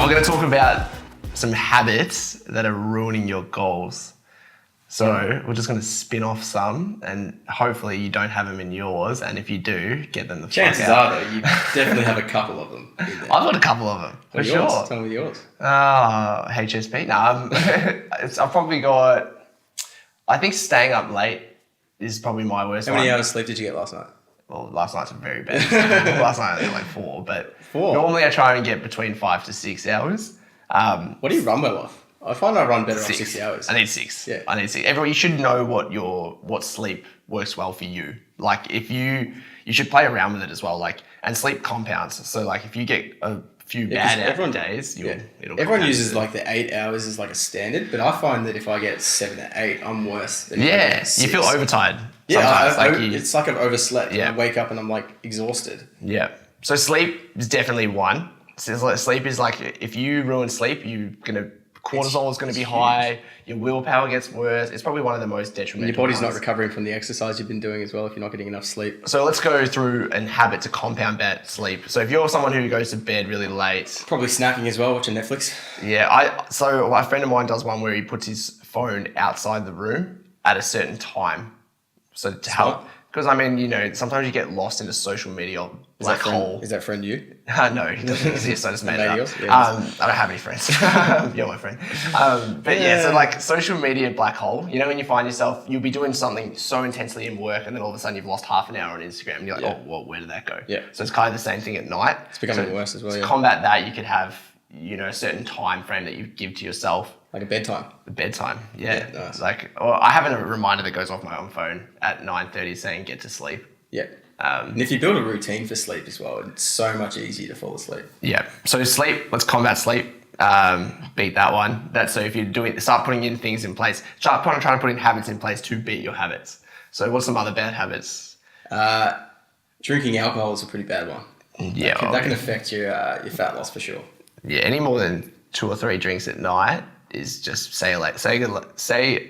we're going to talk about some habits that are ruining your goals. So we're just going to spin off some, and hopefully you don't have them in yours. And if you do, get them the fuck out. Chances are, though, you definitely have a couple of them in there. I've got a couple of them, for sure. Tell me yours. HSP? No, I've probably got... I think staying up late is probably my worst one. How many hours sleep did you get last night? Well, last night's very bad. Last night I only like 4, but 4? Normally I try and get between 5 to 6 hours. What do you run well off? I find I run better off 6 hours. I need 6. Yeah. I need 6. Everyone, you should know what sleep works well for you. Like if you should play around with it as well. Like, and sleep compounds. So like if you get a few bad days, it'll everyone uses like the 8 hours as like a standard, but I find that if I get 7 to 8, I'm worse than you feel overtired. Yeah, it's like I've overslept. Yeah. And I wake up and I'm like exhausted. Yeah. So sleep is definitely one. So sleep is like, if you ruin sleep, cortisol is going to be high. Your willpower gets worse. It's probably one of the most detrimental. Your body's not recovering from the exercise you've been doing as well if you're not getting enough sleep. So let's go through a habit to compound bad sleep. So if you're someone who goes to bed really late, probably snacking as well, watching Netflix. Yeah, so a friend of mine does one where he puts his phone outside the room at a certain time. So to help, because I mean, sometimes you get lost in the social media black hole. Is that friend you? No, he doesn't exist. I just made it up. Yeah, I don't have any friends. You're my friend. So like social media black hole, when you find yourself, you'll be doing something so intensely in work and then all of a sudden you've lost half an hour on Instagram and you're like, oh, well, where did that go? Yeah. So it's kind of the same thing at night. It's becoming worse as well, To combat that, you could have, a certain time frame that you give to yourself. Like a bedtime. Yeah. Nice. I have a reminder that goes off my own phone at 9:30 saying get to sleep. Yeah. And if you build a routine for sleep as well, it's so much easier to fall asleep. Yeah. So sleep, let's combat sleep. Beat that one. So if you're start putting in things in place, trying to put in habits in place to beat your habits. So what's some other bad habits? Drinking alcohol is a pretty bad one. Yeah. That can affect your fat loss for sure. Yeah. Any more than 2 or 3 drinks at night is just say goodbye. Say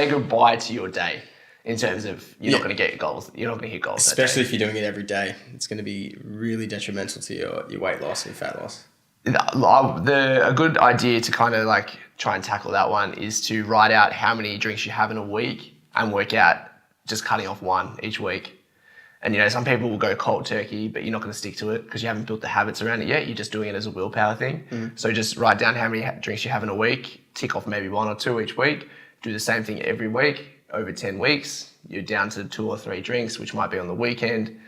goodbye to your day. In terms of you're not going to get goals, you're not going to hit goals. Especially if you're doing it every day, it's going to be really detrimental to your weight loss and fat loss. A good idea to kind of like try and tackle that one is to write out how many drinks you have in a week and work out just cutting off 1 each week. And some people will go cold turkey, but you're not going to stick to it because you haven't built the habits around it yet. You're just doing it as a willpower thing. Mm. So just write down how many drinks you have in a week, tick off maybe 1 or 2 each week, do the same thing every week. Over 10 weeks, you're down to 2 or 3 drinks, which might be on the weekend.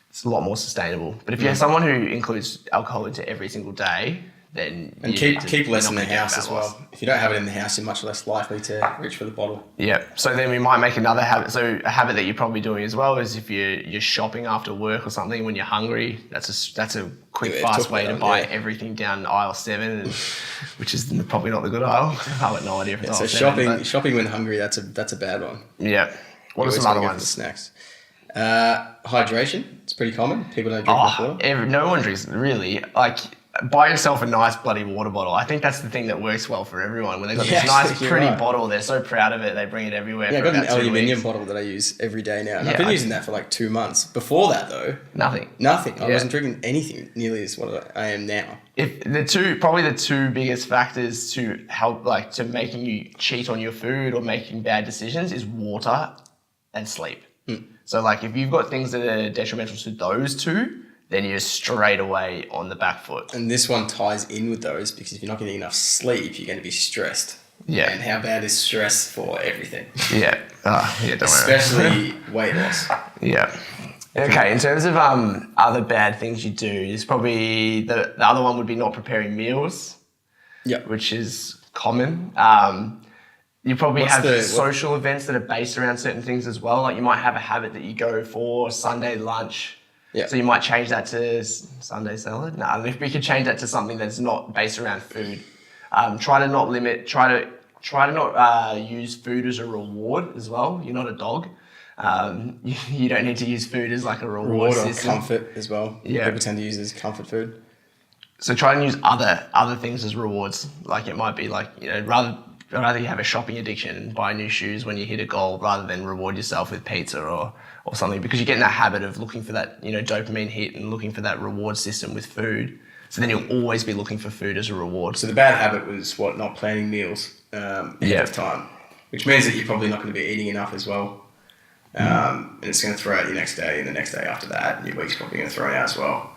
It's a lot more sustainable. But if you're someone who includes alcohol into every single day, then keep less in the house as well. If you don't have it in the house, you're much less likely to reach for the bottle. Yeah. So then we might make another habit. So a habit that you're probably doing as well is if you're shopping after work or something when you're hungry. That's a quick, fast way to buy everything down aisle 7, which is probably not the good aisle. I've got no idea if it's aisle 7. Shopping when hungry, that's a bad one. Yeah. What are some other ones? Snacks. Hydration. It's pretty common. People don't drink enough water. No one drinks really. Like, buy yourself a nice bloody water bottle. I think that's the thing that works well for everyone. When they've got this nice, pretty bottle, they're so proud of it. They bring it everywhere. Yeah, I've got an aluminium bottle that I use every day now. And I've been using that for like 2 months. Before that, though, nothing. I wasn't drinking anything nearly as what I am now. Probably the 2 biggest factors to help, to making you cheat on your food or making bad decisions is water and sleep. So, if you've got things that are detrimental to those 2, then you're straight away on the back foot. And this one ties in with those because if you're not getting enough sleep, you're going to be stressed. Yeah. And how bad is stress for everything? Yeah. Don't worry. Especially weight loss. Yeah. Okay, in terms of other bad things you do, is probably the other one would be not preparing meals. Yeah. Which is common. You probably have social events that are based around certain things as well. Like you might have a habit that you go for Sunday lunch. Yeah. So you might change that to Sunday salad. No, if we could change that to something that's not based around food. Try to not use food as a reward as well. You're not a dog. You don't need to use food as like a reward system. Or comfort as well. Yeah. People tend to use it as comfort food. So try and use other things as rewards. Like it might be rather rather you have a shopping addiction and buy new shoes when you hit a goal rather than reward yourself with pizza or something, because you get in that habit of looking for that, dopamine hit and looking for that reward system with food. So then you'll always be looking for food as a reward. So the bad habit was not planning meals ahead of time, which means that you're probably not going to be eating enough as well. And it's going to throw out your next day and the next day after that, and your week's probably going to throw it out as well.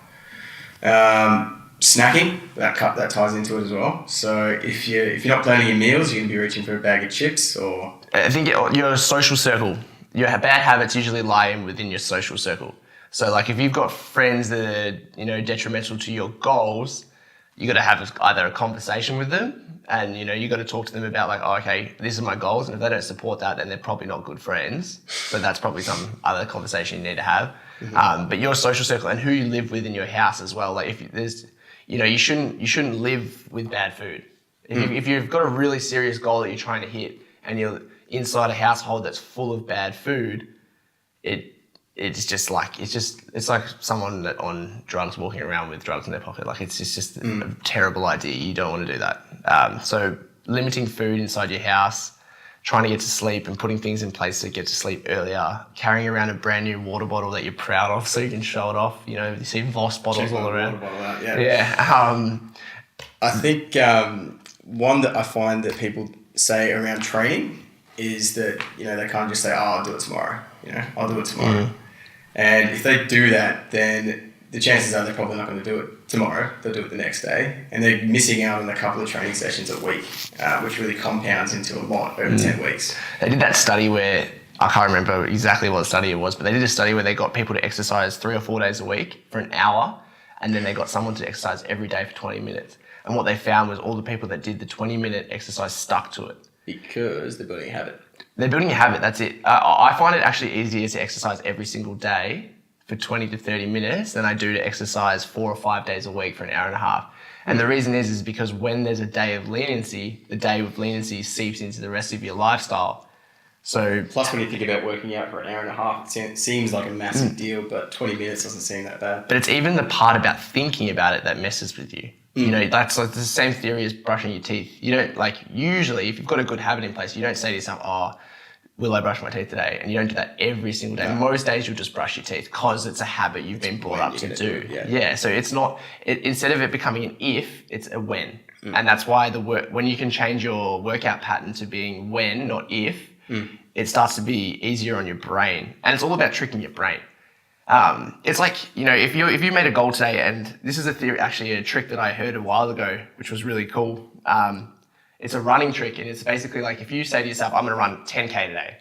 Snacking, that ties into it as well. So if you're not planning your meals, you're going to be reaching for a bag of chips or... I think your social circle, your bad habits usually lie within your social circle. So like if you've got friends that are, detrimental to your goals, you got to have either a conversation with them and, you got to talk to them about like, oh, okay, these are my goals. And if they don't support that, then they're probably not good friends. So that's probably some other conversation you need to have. Mm-hmm. But your social circle and who you live with in your house as well. Like if there's, you shouldn't live with bad food. If you've got a really serious goal that you're trying to hit and you're inside a household that's full of bad food, it's like someone that on drugs walking around with drugs in their pocket. Like it's just a terrible idea. You don't want to do that. So limiting food inside your house, trying to get to sleep and putting things in place to get to sleep earlier, carrying around a brand new water bottle that you're proud of so you can show it off. You see Voss bottles all around. Water bottle out, yeah. I think one that I find that people say around training is that, they can't just say, oh, I'll do it tomorrow. I'll do it tomorrow. And if they do that, then the chances are they're probably not going to do it tomorrow. They'll do it the next day. And they're missing out on a couple of training sessions a week, which really compounds into a lot over 10 weeks. They did that study where, I can't remember exactly what study it was, but they did a study where they got people to exercise 3 or 4 days a week for an hour, and then they got someone to exercise every day for 20 minutes. And what they found was all the people that did the 20-minute exercise stuck to it. Because they're building a habit. They're building a habit, that's it. I find it actually easier to exercise every single day for 20 to 30 minutes than I do to exercise 4 or 5 days a week for an hour and a half. And the reason is because when there's a day of leniency, the day of leniency seeps into the rest of your lifestyle. So plus when you think about working out for an hour and a half, it seems like a massive deal, but 20 minutes doesn't seem that bad. But it's even the part about thinking about it that messes with you. That's like the same theory as brushing your teeth. You don't usually if you've got a good habit in place, you don't say to yourself, oh, will I brush my teeth today? And you don't do that every single day. No. Most days you'll just brush your teeth because it's a habit you've been brought up to do. Yeah. So it's not, instead of it becoming an if, it's a when. And that's why when you can change your workout pattern to being when, not if, it starts to be easier on your brain. And it's all about tricking your brain. It's like, if you made a goal today, and this is a theory, actually a trick that I heard a while ago, which was really cool. It's a running trick, and it's basically like if you say to yourself, I'm going to run 10K today.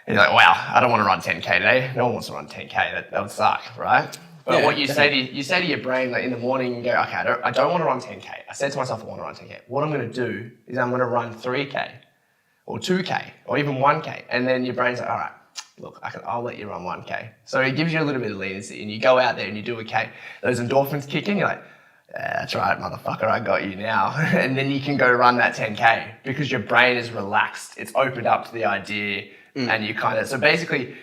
And you're like, wow, I don't want to run 10K today. No one wants to run 10K. That would suck, right? But what you say to your brain, like in the morning, you go, okay, I don't want to run 10K. I said to myself, I want to run 10K. What I'm going to do is I'm going to run 3K or 2K or even 1K. And then your brain's like, all right, look, I'll let you run 1K. So it gives you a little bit of leniency, and you go out there and you do a K. Those endorphins kick in, you're like, that's right, motherfucker, I got you now. And then you can go run that 10K because your brain is relaxed. It's opened up to the idea, and you kind of, so basically,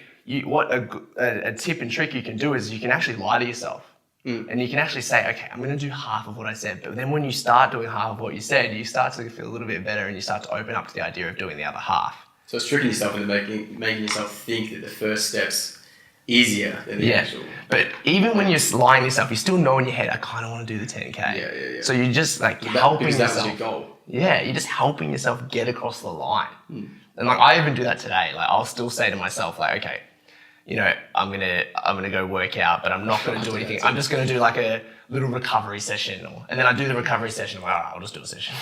what a tip and trick you can do is you can actually lie to yourself. And you can actually say, okay, I'm going to do half of what I said. But then when you start doing half of what you said, you start to feel a little bit better, and you start to open up to the idea of doing the other half. So it's tricking yourself into making yourself think that the first step's easier than the actual. But even when you're lying to yourself, you still know in your head, I kind of want to do the 10K. Yeah. So you're just helping yourself. That was your goal. Yeah, you're just helping yourself get across the line. And I even do that today. I'll still say to myself, okay, I'm gonna go work out, but I'm not gonna do anything. I'm just gonna do a little recovery session, and then I do the recovery session. I'm like, all right, I'll just do a session.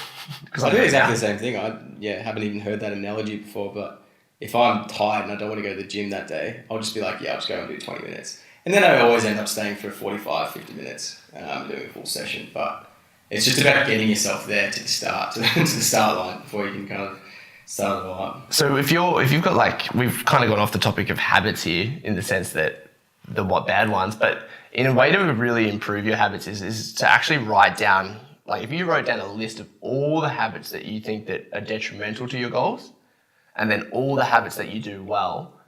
Because I do exactly the same thing. I haven't even heard that analogy before, but if I'm tired and I don't want to go to the gym that day, I'll just be like, I'll just go and do 20 minutes. And then I always end up staying for 45, 50 minutes, doing a full session. But it's just about getting yourself there to the start line before you can kind of start it all up. So if you've got we've kind of gone off the topic of habits here in the sense that what bad ones, but in a way to really improve your habits is to actually write down, if you wrote down a list of all the habits that you think that are detrimental to your goals, and then all the habits that you do well,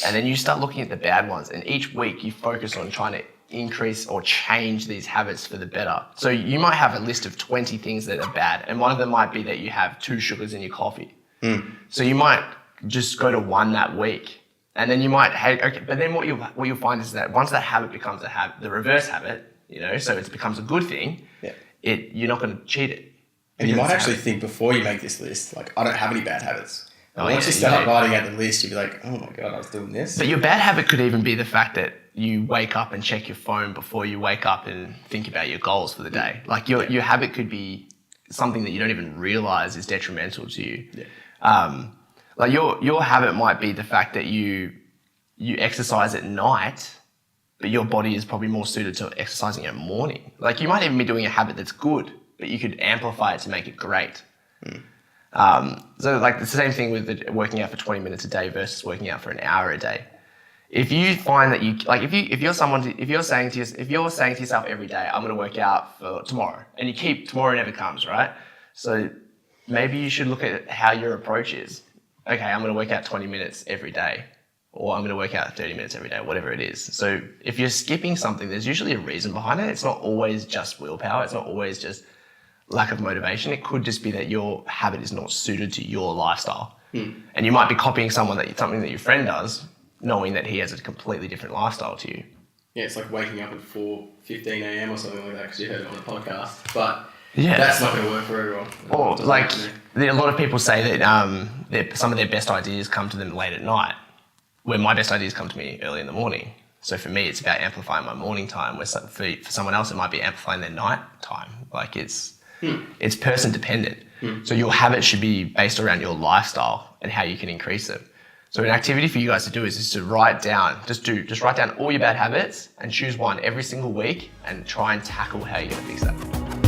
and then you start looking at the bad ones, and each week you focus on trying to increase or change these habits for the better. So you might have a list of 20 things that are bad, and one of them might be that you have 2 sugars in your coffee. So you might just go to 1 that week, and then you might but then what you'll find is that once that habit becomes the reverse habit, so it becomes a good thing. You're not going to cheat it. And you might actually think before you make this list, like, I don't have any bad habits. Once you you start writing out the list, you'll be like, oh my God, I was doing this. But your bad habit could even be the fact that you wake up and check your phone before you wake up and think about your goals for the day. Like your habit could be something that you don't even realize is detrimental to you. Like your habit might be the fact that you exercise at night, but your body is probably more suited to exercising at morning. Like you might even be doing a habit that's good, but you could amplify it to make it great. So like the same thing with working out for 20 minutes a day versus working out for an hour a day. If you find that if you're saying to yourself every day, I'm going to work out for tomorrow, and you keep tomorrow never comes, right? So maybe you should look at how your approach is. Okay, I'm going to work out 20 minutes every day, or I'm going to work out 30 minutes every day, whatever it is. So if you're skipping something, there's usually a reason behind it. It's not always just willpower. It's not always just lack of motivation. It could just be that your habit is not suited to your lifestyle. And you might be copying something that your friend does, knowing that he has a completely different lifestyle to you. Yeah, it's like waking up at 4:15 a.m. or something like that because you heard it on the podcast. But that's not going to work for everyone. Or like a lot of people say that some of their best ideas come to them late at night, where my best ideas come to me early in the morning. So for me, it's about amplifying my morning time, where for someone else, it might be amplifying their night time. Like it's person dependent. So your habit should be based around your lifestyle and how you can increase it. So an activity for you guys to do is to write down, just write down all your bad habits and choose one every single week and try and tackle how you're going to fix that.